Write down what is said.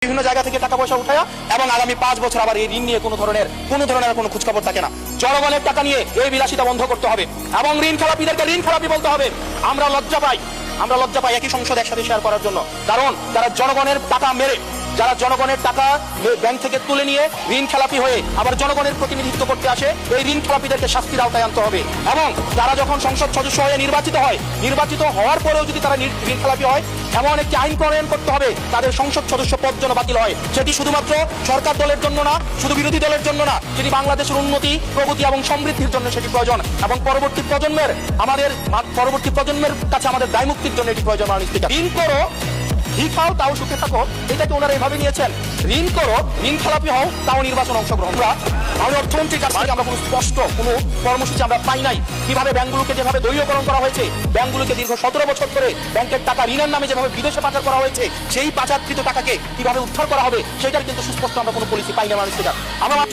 বিভিন্ন জায়গা থেকে টাকা পয়সা উঠায়া এবং আগামী 5 বছর আবার এই ঋণ নিয়ে কোনো ধরনের কোনো খোঁজখবর থাকে না। জনগণের টাকা নিয়ে এই বিলাসিতা বন্ধ করতে হবে এবং ঋণ খেলাপিদেরকে ঋণ খেলাপি বলতে হবে। আমরা লজ্জা পাই একই সংসদ একসাথে শেয়ার করার জন্য, কারণ তারা জনগণের টাকা মেরে, যারা জনগণের টাকা ব্যাংক থেকে তুলে নিয়ে ঋণ খেলাপি হয়ে আবার জনগণের প্রতিনিধিত্ব করতে আসে, এই ঋণ খেলাপিদেরকে শাস্তির আওতায় আনতে হবে। এবং তারা যখন সংসদ সদস্য হয়ে নির্বাচিত হওয়ার পরেও যদি তারা ঋণ খেলাপি হয়, এমন একটি আইন প্রণয়ন করতে হবে তাদের সংসদ সদস্য পদ যেন বাতিল হয়। সেটি শুধুমাত্র সরকার দলের জন্য না, শুধু বিরোধী দলের জন্য না, সেটি বাংলাদেশের উন্নতি, প্রগতি এবং সমৃদ্ধির জন্য সেটি প্রয়োজন। এবং পরবর্তী প্রজন্মের কাছে আমাদের দায় মুক্তির জন্য এটি প্রয়োজন। ঋণ করো, খাও, তাও সুখে থাকো, এটাকে ওনারা এভাবে নিয়েছেন। ঋণ করো, ঋণ খেলাপি হও, তাও নির্বাচন অংশগ্রহণ। আমি অর্থমন্ত্রীর কাছ থেকে আমরা কোনো স্পষ্ট কোনো কর্মসূচি আমরা পাই নাই। কিভাবে ব্যাংকগুলোকে যেভাবে দলীয়করণ করা হয়েছে, ব্যাংকগুলোকে দীর্ঘ 17 বছর ধরে ব্যাংকের টাকা ঋণের নামে যেভাবে বিদেশে পাচার করা হয়েছে, সেই পাচারকৃত টাকাকে কিভাবে উদ্ধার করা হবে, সেটার কিন্তু সুস্পষ্ট আমরা কোনো পলিসি পাই না মানুষ থেকে। আমরা